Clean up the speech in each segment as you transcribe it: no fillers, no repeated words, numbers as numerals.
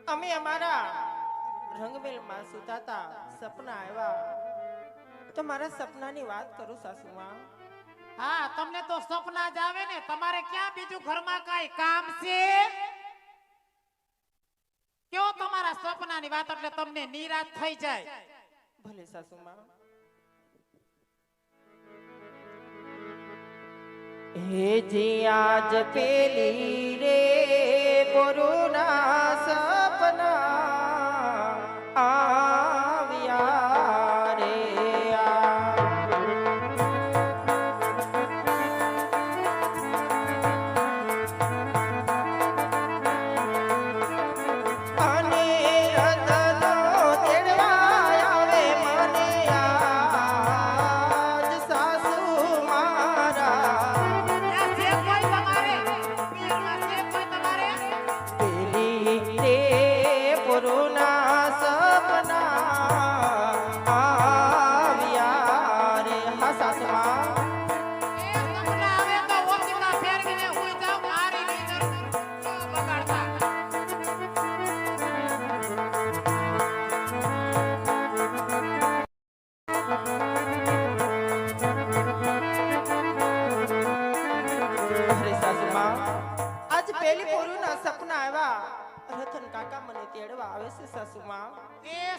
અમે અમારા રંગમેલમાં સુતાતા સપના આવ્યા તો મારા સપનાની વાત કરું સાસુમાં. હા, તમને તો સપના જ આવે ને, તમારે ક્યાં બીજું ઘરમાં કાઈ કામ છે? કયો તમારા સપનાની વાત એટલે તમને નિરાશ થઈ જાય. ભલે સાસુમાં. હે જી આજ પેલી રે કોરોના સપના આવ્યા રે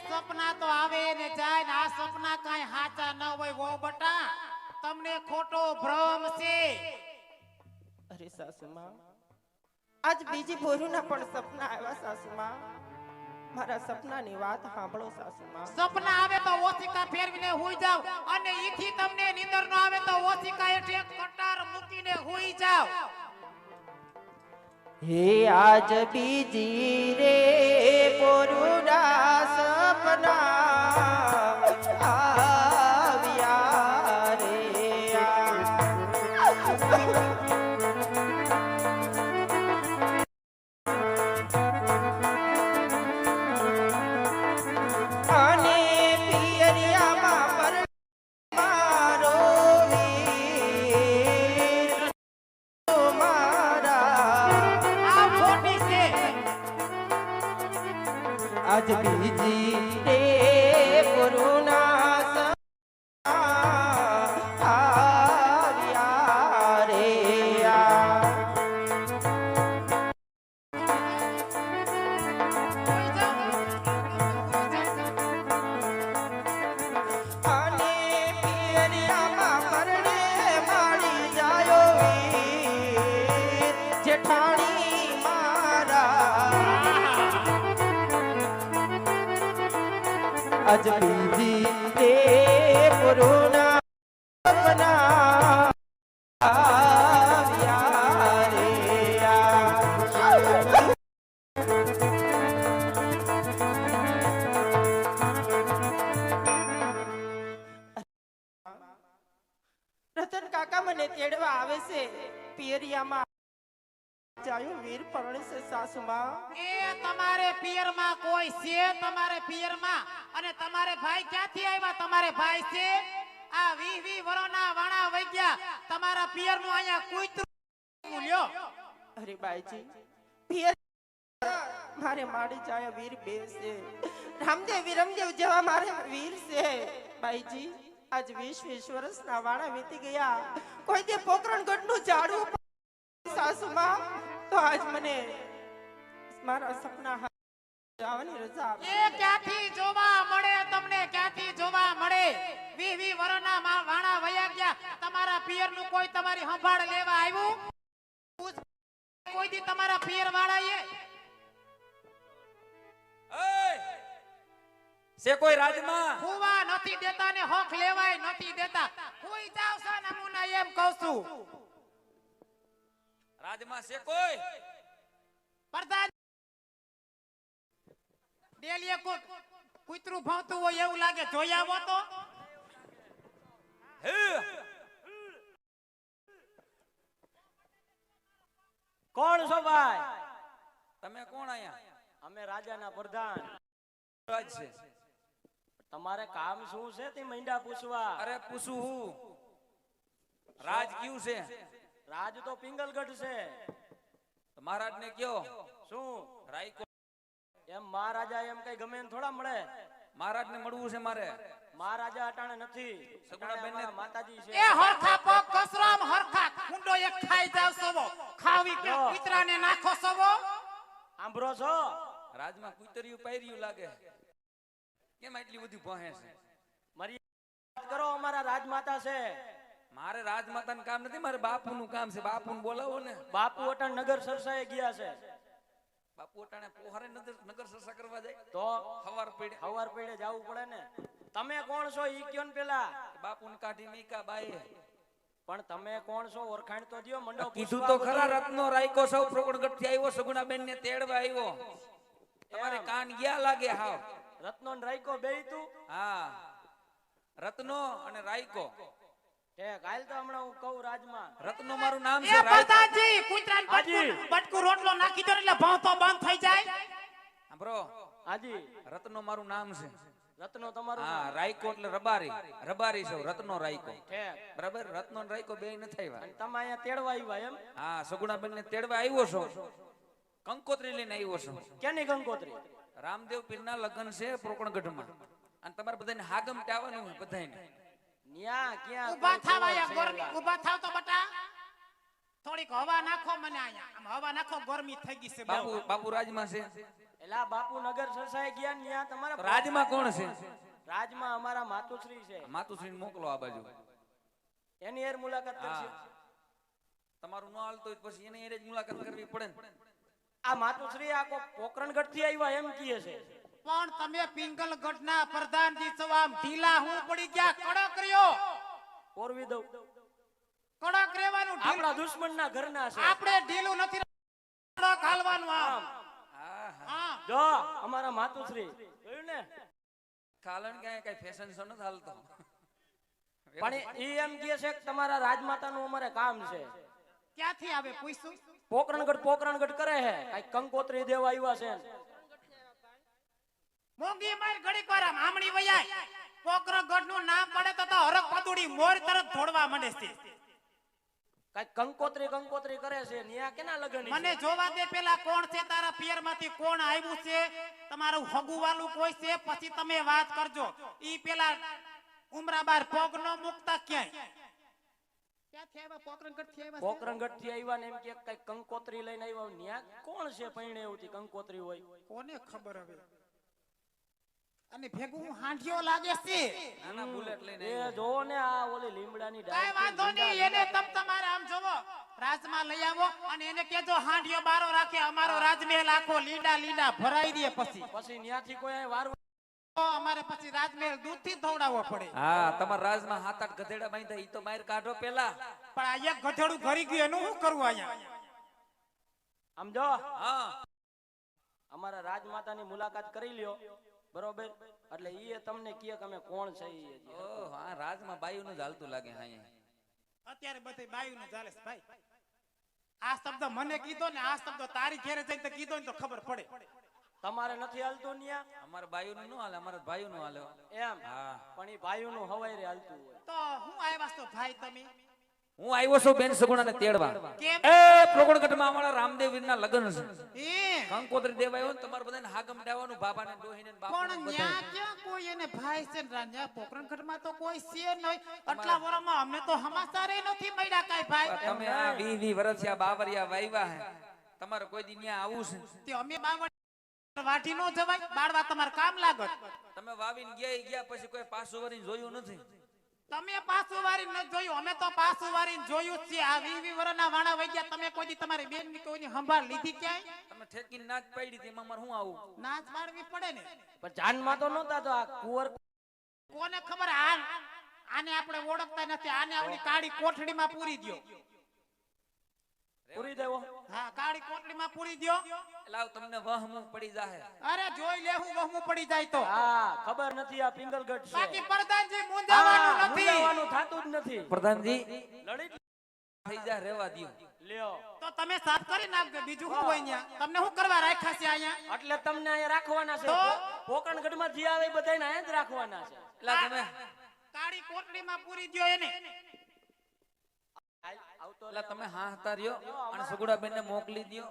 સપના તો આવે ને જાય ને આ સપના કાઈ હાચા ન હોય વો બટા, તમને ખોટો ભ્રમ છે. અરે સાસુમાં, આજ બીજી પોરુના પણ સપના આવ્યા સાસુમાં. મારા સપનાની વાત સાંભળો સાસુમાં. સપના આવે તો ઓશિકા ફેરવીને હુઈ જાવ અને ઈથી તમને નીંદર ન આવે તો ઓશિકા હેઠે કટાર મૂકીને હુઈ જાવ. હે આજ બીજી રે પોરુના સપના આવ્યા રે અને પિયરિયામાં પર મારો વીર આજ બીજી રે કોરોના આવ્યા રે અને પિયરિયામાં પરણે માડી જાયો વીર જેઠાણી આજ બીજી રે કોરોના સપના આવ્યા રે રતન કાકા મને તેડવા આવે છે. પિયરિયામાં જાયો વીર પરણે છે સાસુમાં. એ તમારે પિયરમાં કોઈ છે? તમારે પિયરમાં? અને તમારે ભાઈ ક્યાંથી આવ્યા? તમારે ભાઈ છે? આ 20 વર્ષના વાણા વઈ ગયા, તમારા પિયરનું અહીંયા કૂતરું લ્યો. અરે બાઈજી, પિયર મારે માડી જાય વીર બે છે. રામદેવ વિરમદેવ જેવા મારે વીર છે. બાઈજી, આજ 20 વર્ષના વાણા વીતી ગયા, કોઈ દે પોકરણગઢનું ઝાડવું સાસુમાં, તો આજ મને મારા સપના જવાની રજા એ ક્યાંથી જોવા મળે તમને? ક્યાંથી જોવા મળે? 20 વર્ષના વાણા વયા ગયા, તમારા પિયરનું કોઈ તમારી સંભાળ લેવા આવ્યું? કોઈ દી તમારા પિયર વાળાએ સે કોઈ રાજમાં હુવા નથી દેતા ને હક લેવાય નથી દેતા. હુઈ જાવ છો નમૂના એમ કહું છું. રાજમાં સે કોઈ પ્રધાન ડેલીએ કોઈ કૂતરું ભણતું હોય એવું લાગે, જોઈ આવો તો. કોણ છો ભાઈ? તમે કોણ આયા? અમે રાજાના પ્રધાન. રાજ છે. તમારે કામ શું છે તે મૈંડા પૂછવા? અરે પૂછું હું રાજ કયું છે? રાજ તો પિંગલગઢ છે. મહારાજ ને કયો શું રાયકો એમ મહારાજા એમ કઈ ગમે એમ થોડા મળે? મહારાજ ને મળવું છે મારે. મહારાજા અટાણે નથી. સગુણાબેન ને- અટાણે અમારા માતાજી છે. એ હરખા પગ કસરામ હરખા ખૂંડો એક ખાઈ જાવ સવો ખાવી કે જો. કૂતરાને નાખો સવો. સાંભળો છો? રાજમાં કુતરિયું પાયર્યું લાગે. કેમ આટલી બધી ભોહે છે? મારી વાત કરો, અમારા રાજમાતા છે. મારે રાજમાતાનું કામ નથી, મારે બાપુનું કામ છે. બાપુને બોલાવો ને. બાપુ અટાણ નગર સરસાએ ગયા છે. બાપુ અટાણે પોહરે નગર સરસા કરવા જાય તો હવાર પડે. હવાર પેડે જવું પડે ને. તમે કોણ છો ઈ કયો ને પેલા? બાપુને કાઢી મીકા બાએ પણ તમે કોણ છો? ઓળખાણ તો દ્યો. મંડો કીધું પૂછવા તો ખરા. બધું. રત્નો રાયકો સૌ પ્રકટગઢ થી આવ્યો, સગુણાબેન ને તેડવા આવ્યો. તમારે એમ. કાન ગયા લાગે હાવ. રત્નો ને રાયકો બેય તું? હા, રત્નો અને રાયકો. ઠેક, હાલ તો હમણાં હું કહું રાજમાં. રત્નો મારું નામ એ છે. રાયકો બતાજી કૂતરાને હાજી. બટકું રોટલો નાખી દો એટલે ભાવતો બંધ થઈ જાય. સાંભળો, હાજી, રત્નો મારું નામ છે. રત્નો તમારું હા, નામ? રાયકો એટલે રબારી. રબારી સૌ રત્નો રાયકો. ઠેક. બરાબર, રત્નો ને રાયકો બે નથી આવ્યા. અને તમે અહીંયા તેડવા આવ્યા એમ? હા, સગુણાબેન ને તેડવા આવ્યો છો. કંકોત્રી લઈને આવ્યો છો. કેની કંકોત્રી? રામદેવ પીરના લગ્ન છે પ્રોકણગઢમાં, અને તમારે બધાને હાગમ આવવાનું હોય બધાને. ન્યા ક્યાં ઊભા કોઈ થાવ ખબર આયા છે ગરમી એલા? ઊભા થાવ તો બટા થોડીક હવા નાખો મને આયા આમ હવા નાખો ગરમી થઈ ગઈ છે બાપુ બહુ. બાપુ રાજમાં છે. એલા બાપુ નગર સરસાએ ગયા ને ન્યા તમારા તો રાજમાં કોણ છે? રાજમાં અમારા માતુશ્રી છે. માતુશ્રીને મોકલો આ બાજુ. એની હેર મુલાકાત કરશે. હા, તમારું ન હાલતું હોય તો પછી એને એરે જ મુલાકાત કરવી પડે ને. આ માતુશ્રી આ પોકરણગઢ થી આવ્યા એમ કહે છે. પણ તમે પિંગલગઢના પ્રધાનજી છો આમ ઢીલા હું પડી ગયા કડક રહ્યો. ઓરવી દઉં. કડક રહેવાનું ઢીલ- આપણા દુશ્મનના ઘરના છે. આપણે ઢીલું નથી કડક હાલવાનું આમ. હા, હા. હા જો અમારા માતુશ્રી જોયું ને? ખાલણ ક્યાંય કઈ ફેશન શો નથી હાલતો. પણ ઈ એમ કહે છે કે તમારા રાજમાતાનું અમારે કામ છે. ક્યાંથી આવે પૂછ્યું? પોકરણગઢ કરે છે. કઈ કંકોત્રી દેવા આવ્યા છે ને. મોંઘી માર ઘડીક વાર આમ આમણી વયાય પોકરગઢ નું નામ પડે તો હરક પદુડી મોર તરત દોડવા માંડે છે. કઈ કંકોત્રી કરે છે. ન્યા કેના લગન છે? મને જોવા દે પેલા કોણ છે તારા પિયર માંથી કોણ આવ્યું છે તમારું હગુવાલું કોઈ છે પછી તમે વાત કરજો. ઈ પેલા ઉમરાબાર પગ નો મુકતા ક્યાંય ક્યાંથી આવ્યા પોકરણગઢ થી આવ્યા છે? પોકરણગઢ થી આવ્યા ને એમ કે કઈ કંકોત્રી લઈને આવ્યા. ન્યા કોણ છે પૈણે એવું કંકોત્રી હોય? કોને ખબર હવે અને ભેગું હાંડિયો લાગે છે. નાના બુલેટ લઈને એ આવ્યો. જોવો ને આ ઓલી લીમડાની કઈ ડાળ વાંધો નહીં એને તમારે આમ જોવો રાજમાં લઈ આવો અને એને કેજો હાંડિયો બારો રાખે અમારો રાજમહેલ આખો લીડા ભરાઈ દે પછી ન્યાથી કોઈ અહીં વાર તો અમારે પછી રાજમહેલ દૂધથી ધવડાવવો પડે. હા, તમારા રાજમાં 7-8 ગધેડા બાંધ્યા. ઈ તો બહાર કાઢો પેલા. પણ આ એક ગધેડું ઘરી ગયું એનું શું કરવું અહીંયા? આમ જો હા, અમારા રાજમાતાની મુલાકાત કરી લ્યો બરોબર, એટલે ઈ તમને કહે કે અમે કોણ છે ઈ હજી. ઓહ, હા, રાજમાં બાયુનું જ હાલતું લાગે. હા, અત્યારે બધે બાયુને ચાલે છે ભાઈ. આ શબ્દ મને કીધો ને આ શબ્દ તારી ઘેરે જઈને તો કીધો ને તો ખબર પડે. તમારે નથી હાલતું ન્યા અમારે બાયુનું ન હાલે, અમારે ભાઈનું હાલે. એમ? હા, પણ ઈ ભાઈઓનું હવાઈ રે હાલતું હોય. તો હું આવ્યા છો ભાઈ તમે? હું આવ્યો છું બેન સગુણાને તેડવા. કેમ? એ પ્રોકણગઢમાં અમારા રામદેવ વીરના લગ્ન છે. એ કંકોત્રી દેવા આવ્યો ને તમારે બધાને હાગમ દેવાનું. બાબાને ડોહીને ને બાપુને પણ બધાને. ન્યા ક્યાં કોઈ એને ભાઈ છે ને રાંઝા પોકરણગઢમાં તો કોઈ છે નહીં. આટલા વર્ષમાં અમને તો સમાચારે નથી મળ્યા કાઈ ભાઈ. તમે આ 20 વર્ષિયા બાવરિયા વાયવા હે, તમારે કોઈ દી ન્યા આવું છે? તે અમે બાવળ વાઢી નો જવાય બાળવા તમારે કામ લાગત. તમે વાવીને ગયા પછી કોઈ પાછું વળીને જોયું નથી. તમે પાછું વારીને ન જોયું અમે તો પાછું વારીને જોયું જ છે. આ 20 વર્ષના વાણા વઈ ગયા તમે કોઈ દી તમારી બેન ની કોઈની સંભાળ લીધી ક્યાંય? તમે ઠેકીને નાચ પાડી હતી, એમાં મારે શું આવું? નાચ પાડવી પડે ને. પણ જાનમાં તો નહોતા તો આ કુંવર કોને ખબર આને આપણે ઓળખતા નથી. આને આવડી કાળી કોઠડીમાં પૂરી દ્યો. પૂરી દેવો. હા કાળી કોટડીમાં પૂરી દ્યો. લાવ તમને વહમું પડી જાહે. અરે જોઈ લેવું વહમું પડી જાય તો. હા ખબર નથી આ પિંગલગઢ છે. બાકી પ્રધાનજી મુંજાવાનું હા, નથી. મૂંઝાવાનું થાતું જ નથી. પ્રધાનજી, લલિત થઈ જાય રેવા દ્યો. લ્યો તો તમે સાફ કરી નાખજો, બીજું શું હોય અહીંયા? તમને શું કરવા રાખ્યા છે અહીંયા? એટલે તમને અહીંયા રાખવાના છે તો? પોકરણગઢમાં જે આવે એ બધાને અહીંયા જ રાખવાના છે. એટલે તમે કાળી કોટડીમાં પૂરી દ્યો એને. આવતો એટલે તમે હા હતા રહ્યો અને સગુડાબેન ને મોકલી દ્યો.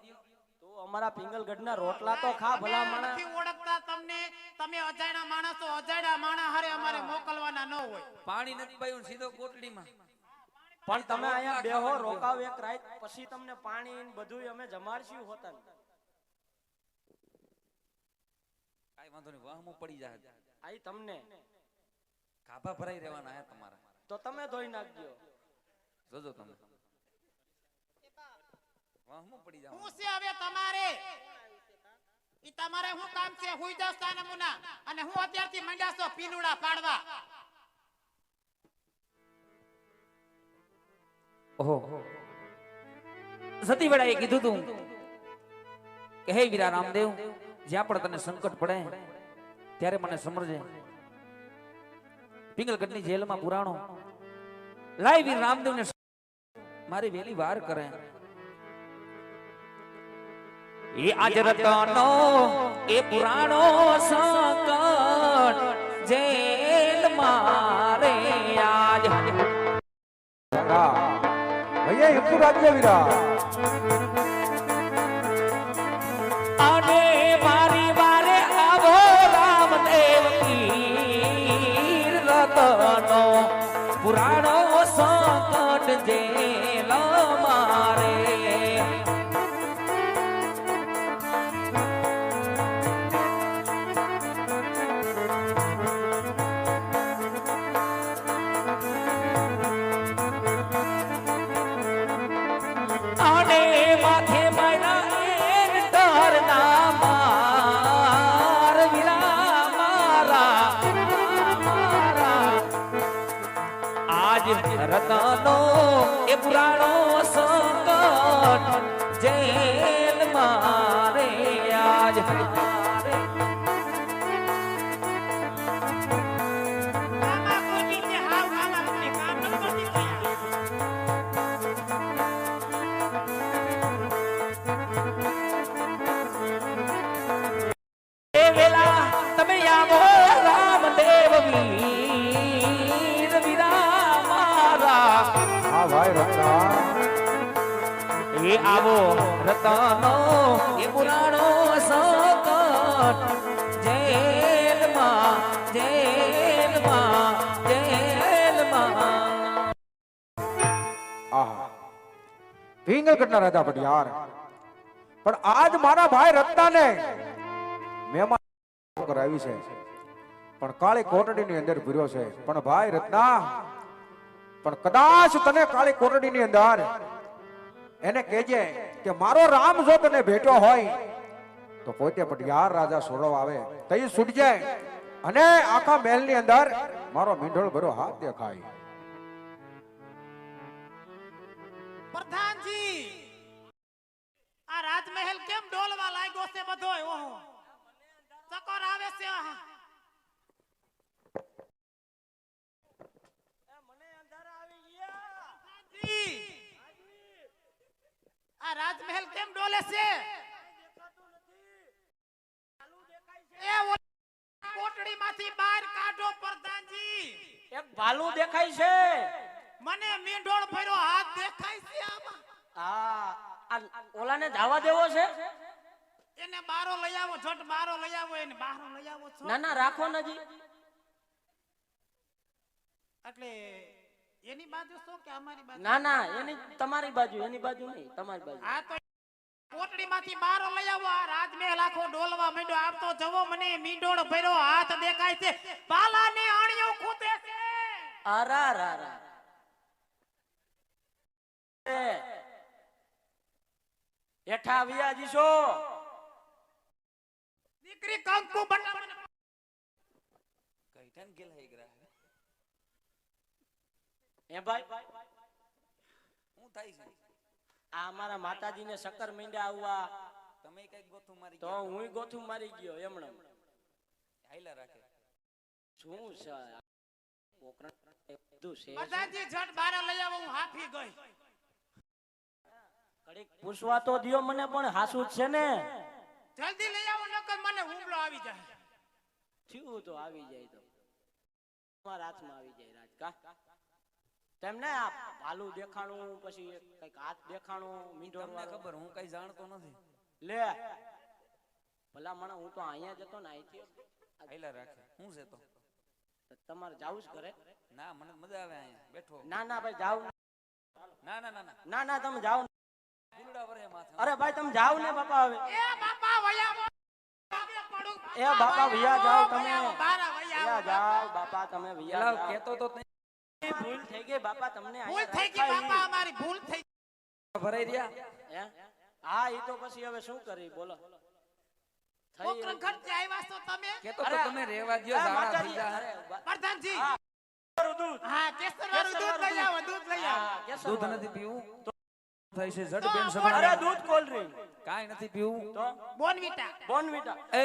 તો અમારા પિંગલગઢના રોટલા તો ખા ભલા અમે માણસ. નથી ઓળખતા તમને. તમે અજાણ્યા માણસો, અજાણ્યા માણસ હારે અમારે મોકલવાના ન હોય. પાણી નથી પાયું ને સીધો કોટડીમાં. પણ તમે અહીંયા બેહો રોકાવ એક રાત, પછી તમને પાણી ને બધુંય અમે જમાડશું હોતન. કાઈ વાંધો નહીં, વાહમું પડી જાય. આઈ તમને ગાભા ભરાઈ રહેવાના હે તમારા. તો તમે ધોઈ નાખજો. જોજો તમે વાહમું પડી જાવ. શું છે હવે તમારે? ઈ તમારે શું કામ છે? હુઈ જાવ સાનમુના, અને હું અત્યારથી મંડ્યા છો પીનુડા પાડવા. ઓહો, સતી વેળાએ કીધું તું કે હે વીરા રામદેવ, જ્યાં પણ તને સંકટ પડે ત્યારે મને સમરજે. પિંગલગઢની જેલમાં પુરાણો લાય વીર રામદેવને મારી વેલી વાર કરે. એ આજ રતનો એ પુરાણો સંકટ જેલ મારે આજ. ભૈયા હિન્દુ રાજ્ય વીરા અને મારી વારે આવો રામદેવ પીર રતનો પુરાણો સંકટ જેલ મારે. અને માથે મારા એક ડરના માર વીરા મારા. આજ રતનો એ પુરાણો સંકટ જેલ મારે આજ. આમાં કોઈ રીતે હાવ આમાં તમને કામ ન કરતી હોય. એ વેલા તમે આવો રામદેવ વીર વીરા મારા. હા ભાઈ રત્ના એ આવો રતનો એ પુરાણો સંકટ જેલમાં જેલમાં જેલમાં. આહા પિંગલગઢના રાજા પટિયાર, પણ આજ મારા ભાઈ રત્નાને મહેમાન કરાવી છે, પણ કાળી કોટડીની અંદર ભર્યો છે. પણ ભાઈ રત્ના, પણ કદાચ તને કાળી કોટડીની અંદર એને કહેજે કે મારો રામ જો તને ભેટ્યો હોય તો પોતે પટિયાર રાજા સોડવા આવે તઈ છૂટ જાય અને આખા મહેલની અંદર મારો મીંઢોળ ભરો હાથ દેખાય. પ્રધાનજી, આ રાજમહેલ કેમ ડોલવા લાગ્યો છે બધોય? ઓહો, ચકોર આવે છે. પ્રધાનજી, આ રાજમહેલ કેમ ડોલે છે? એ કોટડીમાંથી બહાર કાઢો પ્રધાનજી. એક ભાલુ દેખાય છે. મને મીંઢોળ ભર્યો હાથ દેખાય છે આમાં. આ ઓલાને જવા દેવો છે? એને બારો લઈ આવો, ઝટ બારો લઈ આવો, એને બારો લઈ આવો છો. ના ના રાખો નજી. એટલે એની બાજુ શું કે અમારી બાજુ? ના ના એની તમારી બાજુ, એની બાજુ નહીં, તમારી બાજુ. આ તો કોટડીમાંથી બારો લઈ આવો. આ રાજમહેલ આખો ડોલવા માંડ્યો. આપ તો જવો, મને મીંઢોળ ભર્યો હાથ દેખાય છે. પાલાની આણીઓ ખૂટે છે. આરા રા રા હેઠા આવ્યા જીશો. દીકરી કંકુ બનાવ. કઈઠાન ગેલ હઈ ગરા હે ભાઈ, હું થાય છે? આ અમારા માતાજીને શક્કર મીંડા આવવા તમે કઈક ગોથું મારી તો હું ગોથું મારી ગયો એમણે. હાઈલા રાખે. શું છે પોકરણ બધું છે. બધાજી ઝટ બારો લઈ આવો. હું હાફી ગઈ. ઘડીક પૂછવા તો દ્યો મને, પણ હાસુ જ છે ને? જલ્દી લઈ આવો નકર મને હુમલો આવી જાય. થયું તો આવી જાય તો તમારા હાથમાં આવી જાય રાજ કા. તેમને આ ભાલું દેખાણું, પછી કઈક હાથ દેખાણું, મીંઢોર તમને વાળો. ખબર હું કઈ જાણતો નથી. લે ભલા માણસ, હું તો અહીંયા જતો ને અહીંથી. આયલા રાખે હું છે તો તમારે જાવું જ કરે? ના મને મજા આવે અહીંયા બેઠો. ના ના ભાઈ જાવ. ના ના ના ના ના ના તમે જાઓ. ફૂલડા વરે માથે. અરે ભાઈ તમે જાઓ ને બાપા. હવે એ બાપા વયા બાપા પડું. એ બાપા વયા જાઓ તમે. બારા વયા વયા જાઓ બાપા તમે, વયા એલા જાઓ. કેતો તો તઈ ભૂલ થઈ ગઈ બાપા, તમને ભૂલ અહીંયા થઈ ગઈ રાખ્યા બાપા, અમારી ભૂલ થઈ ભરાઈ રહ્યા. હે? હા ઈ તો પછી હવે શું કરી બોલો. થઈ પોકરણ ઘરથી આવ્યા છો તમે? કેતો તો અરે, તમે રેવા દ્યો એ જાણા માતાજી, થઈ જા. અરે, પ્રધાનજી હા, કેસરવાળું દૂધ. હા કેસરવાળું દૂધ લઈ આવો, દૂધ લઈ આવો. હા, દૂધ કેસરવાળું. નથી પીવું તો થાય છે જડ બેન અરે સગડા. દૂધ કોલ્ડ ડ્રિંક. કાઈ નથી પીવું તો બોર્નવિટા. બોર્નવિટા. એ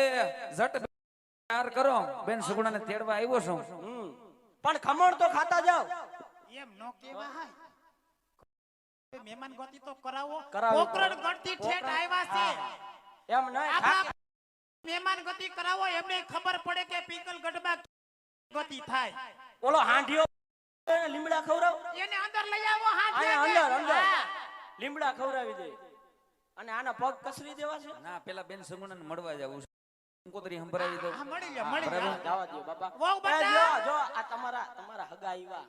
જટ તૈયાર કરો, બેન સગુણાને તેડવા આવ્યો છું. પણ ખમણ તો ખાતા જાવ. એમ નો કહેવાય. મહેમાન ગતિ તો કરાવો. કરાવો. પોકરણ ગણતી ઠેઠ આવ્યા છે. એમ નહીં આપણા મહેમાન ગતિ કરાવો, એમને ખબર પડે કે પીકલ ગઢમાં ગતિ થાય. ઓલો હાંડિયો લીમડા ખવડાવ. એને અંદર લઈ આવો. હાથ આયા લઈને. અંદર અંદર હા. લીમડા ખવડાવી દે. અને આના પગ કસરી દેવા છે. ના પેલા બેન સગુણાને મળવા જવું છે. કંકોત્રી સંભળાવી દો. હા, મળી લે, મળી લે. બરાબર. જવા દો બાપા. વહુ એ બટા. જો જો આ તમારા હગા આવ્યા.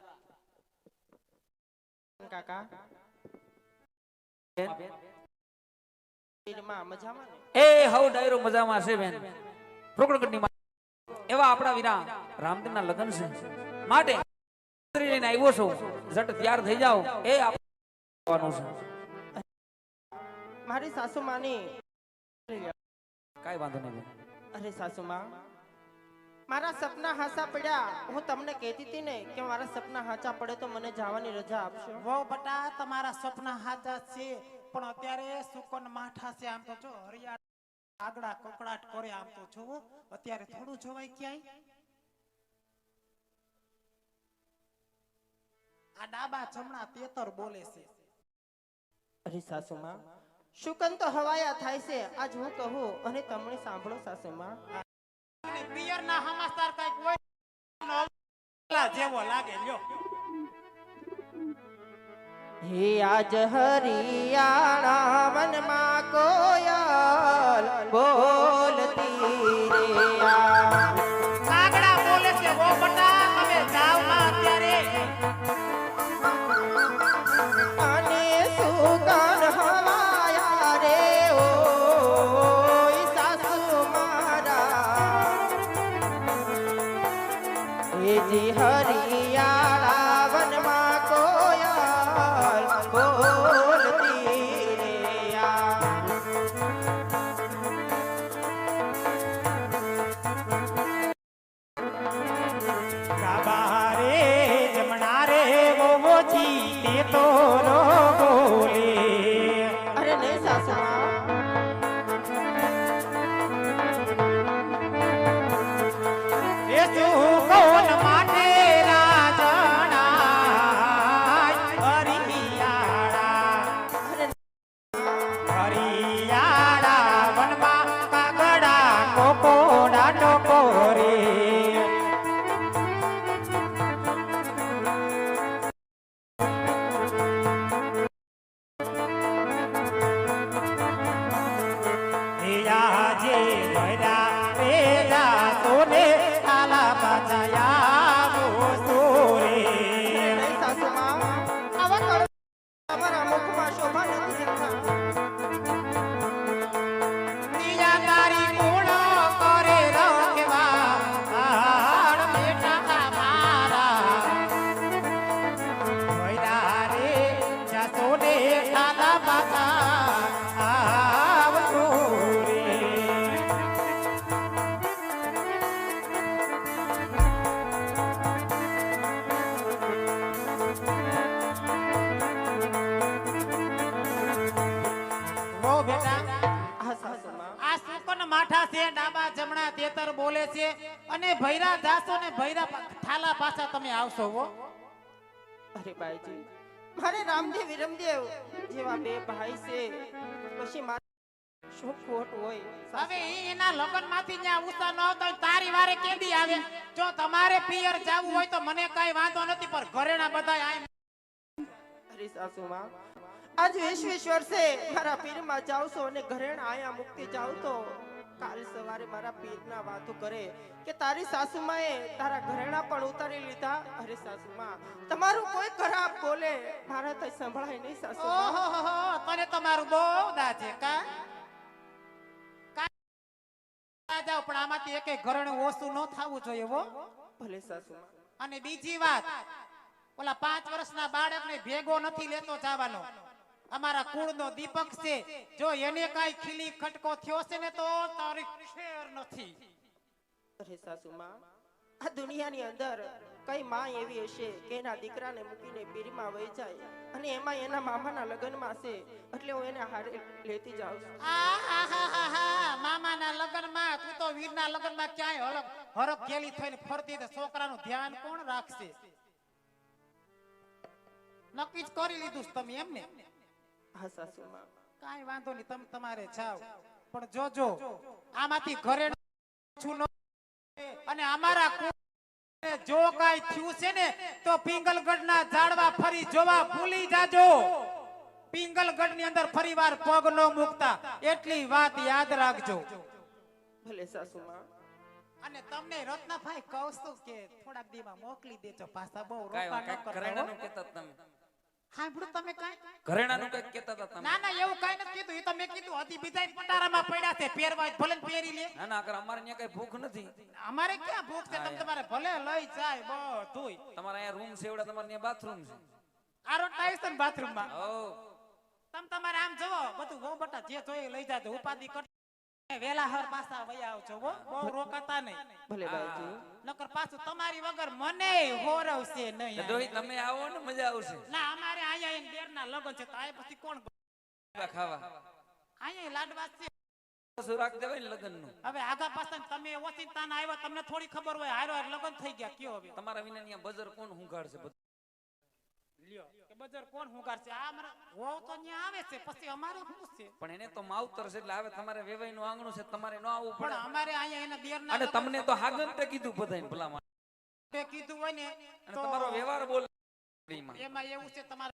કાકા બેન, માં મજામાં ને? એ હવ ડાયરો મજામાં છે બેન. પ્રોકળગઢની માં એવા આપણા વીરા રામદેવના લગ્ન છે, માટે કંકોત્રી લઈને આવ્યો છું. જટ તૈયાર થઈ જાઓ. એ આપવાનું છે. મારી સાસુ માની. કાઈ વાંધો નહીં બેન. અરે સાસુમાં, મારા સપના હાચા પડ્યા. હું તમને કહેતી હતી ને કે મારા સપના હાચા પડે તો મને જવાની રજા આપશો. વહુ બટા, તમારા સપના હાચા છે, પણ અત્યારે સુકન માઠા છે. આમ તો જો હરિયાળ આગડા કકડાટ કરે. આમ તો જોવો અત્યારે થોડું જોવાય ક્યાંય. આ ડાબા જમણા તેતર બોલે છે. અરે સાસુમાં, શુકન તો હવાયા થાય છે. આજ હું કહું અને તમને સાંભળો સાસુમાં. અને પિયરના હમાસદાર કાંઈક હોય નવલા જેવો લાગે લ્યો. હે આજ હરિયાણા વનમાં કોયલ બોલતી રે આ. કાગડા બોલે છે. વહુ બટા, તમે જાવ માં અત્યારે. અને સુગન હવાયા રે ઓય સાસુ મારા. હે જી હરિયાળા વનમાં કોયલ બોલતી રે આ. ડાબા રે જમણા રે વહુજી તે તો નો બોલે. અરે નહીં સાસુમાં, એ સુકોન માટે રાજણાય હરિયાળા. અરે હરિયાળા વનમાં કાગડા કોકોડા ટકોરે. આજે ભર્યા પેલા સોને આલા પાછાયા સોરે. નહીં સાસુમાં, આવા કળ તમારા મુખમાં શોભા નથી દેખતા. દિયા તારી ગુણો કરે રખવા આડ બેટા મારા. ભર્યા રે જા સોને આલા પાછા આવતો રે. વો બેટા, આ સાસુમાં, આ સુકન માઠા છે, ડાબા જમણા તેતર બોલે છે, અને ભૈરા જાશો ને ભૈરા થાલા પાછા તમે આવશો. હો અરે બાઈજી, મારે રામદેવ વિરમદેવ જેવા બે ભાઈ છે, પછી મારે શું ખોટ હોય? હવે ઈ એના લગન માંથી ન્યા ઉસા ન આવતો હોય તારી વારે કેદી આવે? જો તમારે પિયર જાવું હોય તો મને કઈ વાંધો નથી, પણ ઘરેણા બધાય આય. અરે સાસુમાં, આજ વિશ્વેશ્વર છે, મારા પીરમાં જાવ છો અને ઘરેણા આયા મુક્તિ જાવ તો કાલ સવારે મારા પીરના વાતો કરે કે તારી સાસુમાએ તારા ઘરેણા પણ ઉતારી લીધા. અરે સાસુમાં, તમારું કોઈ ખરાબ બોલે મારા તો સંભળાય નહીં સાસુમાં. ઓહો, તને તમારું બહુ દાજે કા જાવ, પણ આમાંથી એકે ઘરેણું ઓછું ન થાવું જોઈએ હો. ભલે સાસુમાં. અને બીજી વાત, ઓલા 5 વર્ષના બાળકને ભેગો નથી લેતો જવાનો. અમારા કુળનો દીપક છે, જો એને કાઈ ખીલી ખટકો થયો છે ને તો તારી ખેર નથી. અરે સાસુમાં, આ દુનિયાની અંદર કઈ માં એવી હશે કે એના દીકરાને મૂકીને પીરમાં વહી જાય, અને એમાં એના મામાના લગ્નમાં છે એટલે હું એને હારે લેતી જાઉં છું. આહાહાહા, મામાના લગ્નમાં, તું તો વીરના લગ્નમાં ક્યાંય હરખ ખેલી થઈને ફરતી તો છોકરાનું ધ્યાન કોણ રાખશે? નક્કી જ કરી લીધું છે તમે એમને? હા સાસુમાં. કાંઈ વાંધો નહીં, તમે તમારે જાઓ, પણ જોજો આમાંથી ઘરેણું ઓછું ન થાય. અને અમારા કુળને જો કાંઈ થયું છે ને તો પિંગલગઢના ઝાડવા ફરી જોવા ભૂલી જાજો. પિંગલગઢની અંદર ફરીવાર પગ ન મૂકતા, એટલી વાત યાદ રાખજો. ભલે સાસુમાં. અને તમને રત્નાભાઈ કહું છું કે થોડાક દીમાં મોકલી દેજો પાછા, બહુ કાંઈ રોકા ન કાંઈક કરતા ઘરેણાનું હો. કહેતા હતા તમે. સાંભળો તમે કાંઈ? ઘરેણાનું કંઈક કહેતા હતા તમે. ના ના, એવું કાંઈ નથી કીધું. એ તો મેં કીધું હજી બીજા પટારામાં પડ્યા છે, પહેરવા હોય ભલે ને પહેરી લે. ના ના, અગર અમારે ત્યાં કઈ ભૂખ નથી. અમારે ક્યાં ભૂખ છે? તમે તમારે ભલે લઈ જાય બધુંય. તમારે અહીંયા રૂમ છે એવડા, તમારે ત્યાં બાથરૂમ છે. આરો ટાઈસ છે ને બાથરૂમમાં. ઓ તમે તમારે આમ જોવો બધું ગો બટા જે જોઈએ લઈ જાજો, ઉપાધિ કર. વેલા હર પાછા વયા આવજો હો, બહુ રોકાતા નહીં. ભલે બાઈજી. નકર પાછું તમારી વગર મને હોરવશે નહીં. ડોહી તમે આવો ને મજા આવશે. ના, અમારે અહીંયા એને બેરના લગન છે તો આ પછી કોણ ખાવા અહીંયા લાડવા છે. ઓછું રાખ દેવાય ને લગ્નનું. હવે આગા પાછા તમે ઓચિંતાના આવ્યા, તમને થોડી ખબર હોય હારો હાર લગન થઈ ગયા. કયો હવે તમારા વિના ત્યાં બજર કોણ હુંગાડશે? બધું લ્યો કે બજાર કોણ હુંગાડશે? આ અમારા વહુ તો ન્યા આવે છે, પછી અમારે શું છે? પણ એને તો માવતર છે એટલે હવે તમારે વેવાઈ નું આંગણું છે, તમારે ન આવવું પણ પડે. અમારે અહીંયા એના બેરના અને તમને તો હાગંતે કીધું બધાને ભલા માણસ. તે કીધું હોય ને અને તો તમારો વ્યવહાર બોલે. એમાં એવું છે, તમારે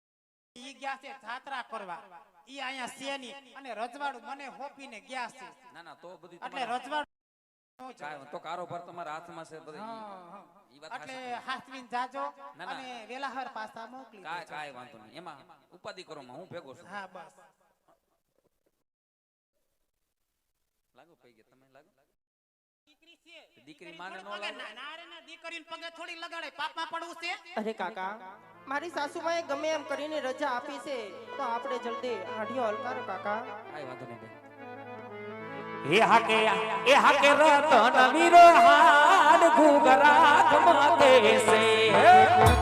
ઈ ગયા છે જાત્રા કરવા, ઈ અહીંયા છે નહીં, અને રજવાડું મને હોપીને ગયા છે. ના ના, તો બધી એટલે તમારા- રજવાડું કાંઈ તો કારોબાર તમારા હાથમાં છે બધે. ઈ વાત એટલે સાચી. હાથવીને જાજો ના, ના. અને વેલાહર પાછા મોકલી દેજો. કાંઈ વાંધો નહીં, એમાં ઉપાધિ કરો માં હું ભેગો છું. હા બસ. લાગો પૈ ગયા તમે લાગો. દીકરી છે, દીકરી માને નો પગે લાગે. ના રે ના, દીકરીને પગે થોડી લગાડે, પાપમાં પડવું છે. અરે કાકા, મારી સાસુમાએ ગમે એમ કરીને રજા આપી છે તો આપણે જલ્દી હાંડિયો હલકારો કાકા. કાંઈ વાંધો નહીં બેન. એ હાકે રતન વીરો હાડ ઘુઘરા માથે છે